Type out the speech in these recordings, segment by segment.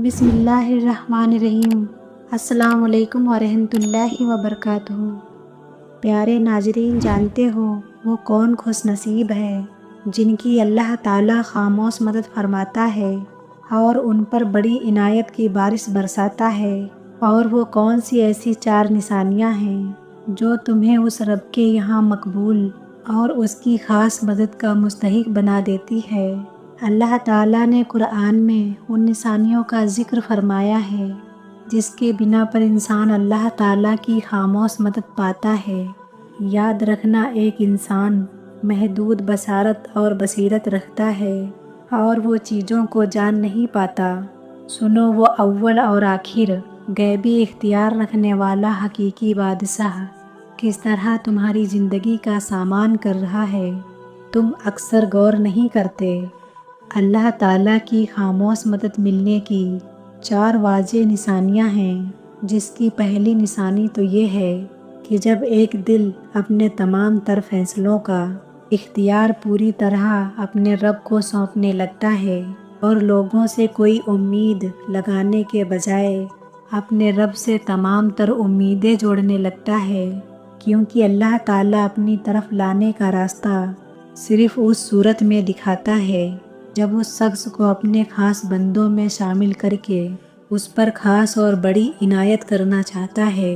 بسم اللہ الرحمن الرحیم۔ السلام علیکم ورحمۃ اللہ وبرکاتہ۔ پیارے ناظرین، جانتے ہو وہ کون خوش نصیب ہے جن کی اللہ تعالیٰ خاموش مدد فرماتا ہے اور ان پر بڑی عنایت کی بارش برساتا ہے؟ اور وہ کون سی ایسی 4 نشانیاں ہیں جو تمہیں اس رب کے یہاں مقبول اور اس کی خاص مدد کا مستحق بنا دیتی ہے؟ اللہ تعالیٰ نے قرآن میں ان نشانیوں کا ذکر فرمایا ہے جس کے بنا پر انسان اللہ تعالیٰ کی خاموش مدد پاتا ہے۔ یاد رکھنا، ایک انسان محدود بصارت اور بصیرت رکھتا ہے اور وہ چیزوں کو جان نہیں پاتا۔ سنو، وہ اول اور آخر غیبی اختیار رکھنے والا حقیقی بادشاہ کس طرح تمہاری زندگی کا سامان کر رہا ہے، تم اکثر غور نہیں کرتے۔ اللہ تعالیٰ کی خاموش مدد ملنے کی 4 واضح نشانیاں ہیں، جس کی پہلی نشانی تو یہ ہے کہ جب ایک دل اپنے تمام تر فیصلوں کا اختیار پوری طرح اپنے رب کو سونپنے لگتا ہے اور لوگوں سے کوئی امید لگانے کے بجائے اپنے رب سے تمام تر امیدیں جوڑنے لگتا ہے، کیونکہ اللہ تعالیٰ اپنی طرف لانے کا راستہ صرف اس صورت میں دکھاتا ہے جب اس شخص کو اپنے خاص بندوں میں شامل کر کے اس پر خاص اور بڑی عنایت کرنا چاہتا ہے۔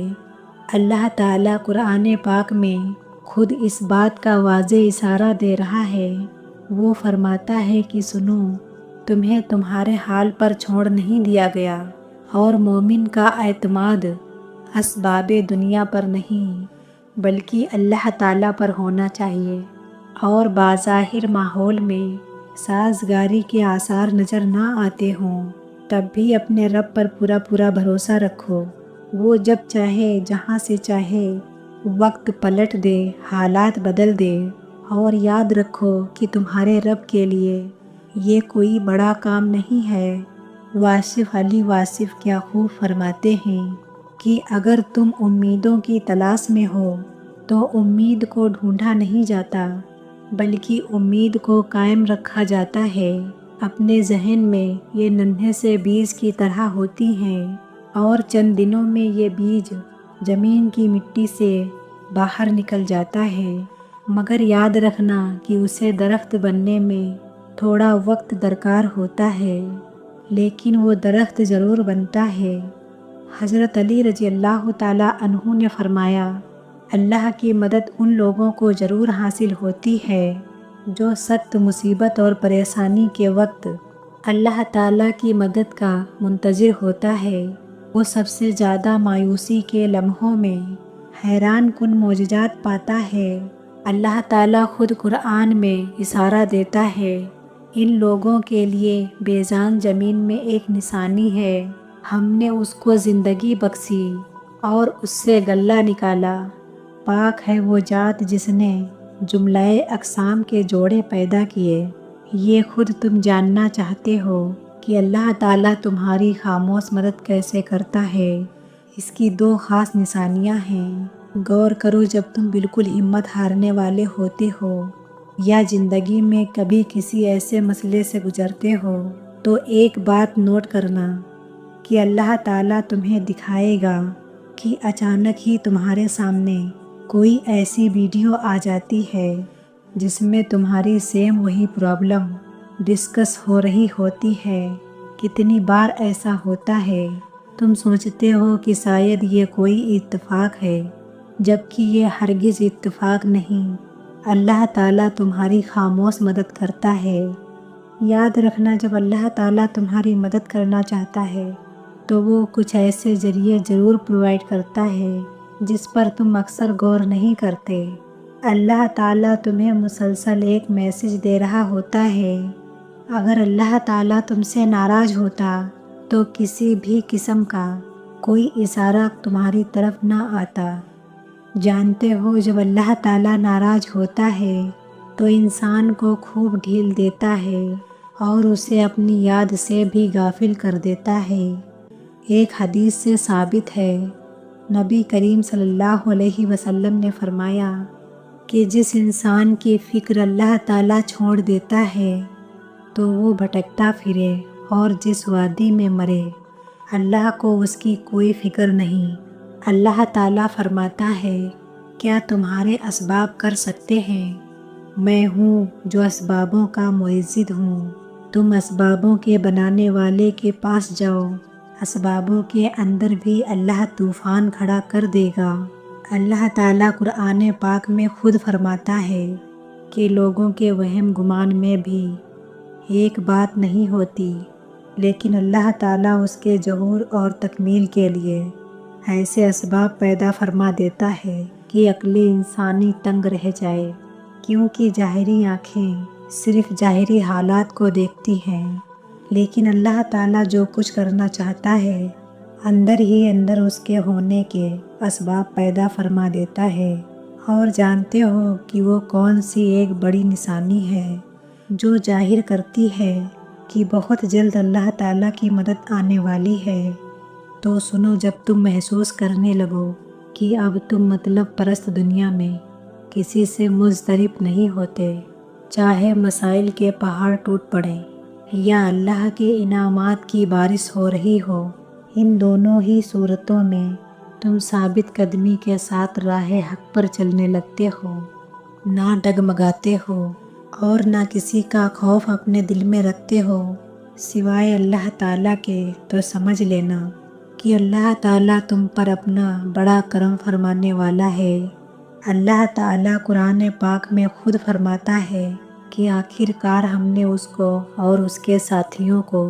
اللہ تعالیٰ قرآن پاک میں خود اس بات کا واضح اشارہ دے رہا ہے۔ وہ فرماتا ہے کہ سنو، تمہیں تمہارے حال پر چھوڑ نہیں دیا گیا اور مومن کا اعتماد اسباب دنیا پر نہیں بلکہ اللہ تعالیٰ پر ہونا چاہیے، اور بظاہر ماحول میں سازگاری کے آثار نظر نہ آتے ہوں تب بھی اپنے رب پر پورا بھروسہ رکھو۔ وہ جب چاہے جہاں سے چاہے وقت پلٹ دے، حالات بدل دے، اور یاد رکھو کہ تمہارے رب کے لیے یہ کوئی بڑا کام نہیں ہے۔ واصف علی واصف کیا خوب فرماتے ہیں کہ اگر تم امیدوں کی تلاش میں ہو تو امید کو ڈھونڈا نہیں جاتا بلکہ امید کو قائم رکھا جاتا ہے۔ اپنے ذہن میں یہ ننھے سے بیج کی طرح ہوتی ہیں اور چند دنوں میں یہ بیج زمین کی مٹی سے باہر نکل جاتا ہے، مگر یاد رکھنا کہ اسے درخت بننے میں تھوڑا وقت درکار ہوتا ہے، لیکن وہ درخت ضرور بنتا ہے۔ حضرت علی رضی اللہ تعالیٰ عنہ نے فرمایا، اللہ کی مدد ان لوگوں کو ضرور حاصل ہوتی ہے جو سخت مصیبت اور پریشانی کے وقت اللہ تعالیٰ کی مدد کا منتظر ہوتا ہے۔ وہ سب سے زیادہ مایوسی کے لمحوں میں حیران کن معجزات پاتا ہے۔ اللہ تعالیٰ خود قرآن میں اشارہ دیتا ہے، ان لوگوں کے لیے بے جان زمین میں ایک نشانی ہے، ہم نے اس کو زندگی بخشی اور اس سے غلہ نکالا۔ پاک ہے وہ ذات جس نے جملہ اقسام کے جوڑے پیدا کیے۔ یہ خود تم جاننا چاہتے ہو کہ اللہ تعالیٰ تمہاری خاموش مدد کیسے کرتا ہے؟ اس کی 2 خاص نشانیاں ہیں۔ غور کرو، جب تم بالکل ہمت ہارنے والے ہوتے ہو یا زندگی میں کبھی کسی ایسے مسئلے سے گزرتے ہو تو ایک بات نوٹ کرنا کہ اللہ تعالیٰ تمہیں دکھائے گا کہ اچانک ہی تمہارے سامنے کوئی ایسی ویڈیو آ جاتی ہے جس میں تمہاری سیم وہی پرابلم ڈسکس ہو رہی ہوتی ہے۔ کتنی بار ایسا ہوتا ہے، تم سوچتے ہو کہ شاید یہ کوئی اتفاق ہے، جبکہ یہ ہرگز اتفاق نہیں، اللہ تعالیٰ تمہاری خاموش مدد کرتا ہے۔ یاد رکھنا، جب اللہ تعالیٰ تمہاری مدد کرنا چاہتا ہے تو وہ کچھ ایسے ذریعے ضرور پرووائڈ کرتا ہے جس پر تم اکثر غور نہیں کرتے۔ اللہ تعالیٰ تمہیں مسلسل ایک میسج دے رہا ہوتا ہے۔ اگر اللہ تعالیٰ تم سے ناراض ہوتا تو کسی بھی قسم کا کوئی اشارہ تمہاری طرف نہ آتا۔ جانتے ہو، جب اللہ تعالیٰ ناراض ہوتا ہے تو انسان کو خوب ڈھیل دیتا ہے اور اسے اپنی یاد سے بھی غافل کر دیتا ہے۔ ایک حدیث سے ثابت ہے، نبی کریم صلی اللہ علیہ وسلم نے فرمایا کہ جس انسان کی فکر اللہ تعالیٰ چھوڑ دیتا ہے تو وہ بھٹکتا پھرے اور جس وادی میں مرے اللہ کو اس کی کوئی فکر نہیں۔ اللہ تعالیٰ فرماتا ہے، کیا تمہارے اسباب کر سکتے ہیں؟ میں ہوں جو اسبابوں کا معزز ہوں۔ تم اسبابوں کے بنانے والے کے پاس جاؤ، اسبابوں کے اندر بھی اللہ طوفان کھڑا کر دے گا۔ اللہ تعالیٰ قرآن پاک میں خود فرماتا ہے کہ لوگوں کے وہم گمان میں بھی ایک بات نہیں ہوتی، لیکن اللہ تعالیٰ اس کے ظہور اور تکمیل کے لیے ایسے اسباب پیدا فرما دیتا ہے کہ عقل انسانی تنگ رہ جائے، کیونکہ ظاہری آنکھیں صرف ظاہری حالات کو دیکھتی ہیں، لیکن اللہ تعالیٰ جو کچھ کرنا چاہتا ہے اندر ہی اندر اس کے ہونے کے اسباب پیدا فرما دیتا ہے۔ اور جانتے ہو کہ وہ کون سی ایک بڑی نشانی ہے جو ظاہر کرتی ہے کہ بہت جلد اللہ تعالیٰ کی مدد آنے والی ہے؟ تو سنو، جب تم محسوس کرنے لگو کہ اب تم مطلب پرست دنیا میں کسی سے مضطرب نہیں ہوتے، چاہے مسائل کے پہاڑ ٹوٹ پڑیں یا اللہ کے انعامات کی بارش ہو رہی ہو، ان دونوں ہی صورتوں میں تم ثابت قدمی کے ساتھ راہ حق پر چلنے لگتے ہو، نہ ڈگمگاتے ہو اور نہ کسی کا خوف اپنے دل میں رکھتے ہو سوائے اللہ تعالیٰ کے۔ تو سمجھ لینا کہ اللہ تعالیٰ تم پر اپنا بڑا کرم فرمانے والا ہے۔ اللہ تعالیٰ قرآن پاک میں خود فرماتا ہے کہ آخر کار ہم نے اس کو اور اس کے ساتھیوں کو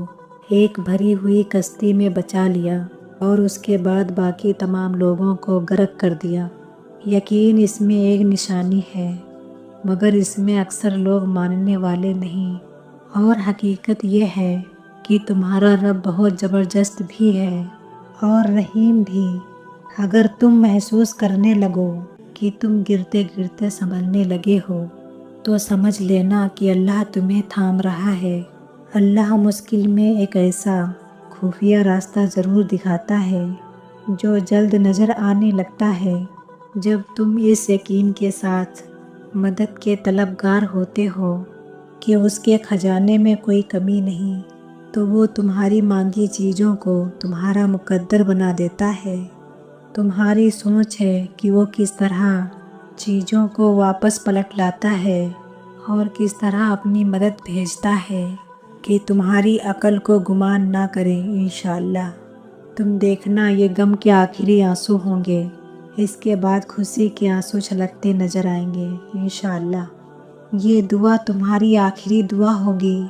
ایک بھری ہوئی کشتی میں بچا لیا اور اس کے بعد باقی تمام لوگوں کو غرق کر دیا۔ یقین اس میں ایک نشانی ہے، مگر اس میں اکثر لوگ ماننے والے نہیں، اور حقیقت یہ ہے کہ تمہارا رب بہت زبردست بھی ہے اور رحیم بھی۔ اگر تم محسوس کرنے لگو کہ تم گرتے گرتے سنبھلنے لگے ہو تو سمجھ لینا کہ اللہ تمہیں تھام رہا ہے۔ اللہ مشکل میں ایک ایسا خفیہ راستہ ضرور دکھاتا ہے جو جلد نظر آنے لگتا ہے جب تم اس یقین کے ساتھ مدد کے طلبگار ہوتے ہو کہ اس کے خزانے میں کوئی کمی نہیں، تو وہ تمہاری مانگی چیزوں کو تمہارا مقدر بنا دیتا ہے۔ تمہاری سوچ ہے کہ وہ کس طرح چیزوں کو واپس پلٹ لاتا ہے اور کس طرح اپنی مدد بھیجتا ہے کہ تمہاری عقل کو گمان نہ کرے۔ انشاءاللہ تم دیکھنا یہ غم کے آخری آنسو ہوں گے، اس کے بعد خوشی کے آنسو چھلکتے نظر آئیں گے۔ انشاءاللہ یہ دعا تمہاری آخری دعا ہوگی،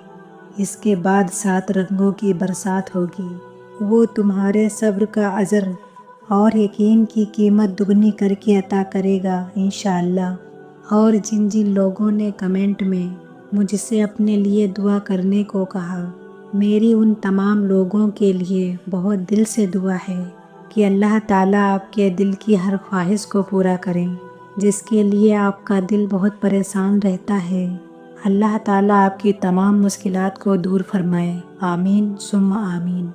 اس کے بعد 7 رنگوں کی برسات ہوگی۔ وہ تمہارے صبر کا اجر اور یقین کی قیمت دگنی کر کے عطا کرے گا انشاءاللہ۔ اور جن جن لوگوں نے کمنٹ میں مجھ سے اپنے لیے دعا کرنے کو کہا، میری ان تمام لوگوں کے لیے بہت دل سے دعا ہے کہ اللہ تعالیٰ آپ کے دل کی ہر خواہش کو پورا کریں جس کے لیے آپ کا دل بہت پریشان رہتا ہے۔ اللہ تعالیٰ آپ کی تمام مشکلات کو دور فرمائے، آمین ثم آمین۔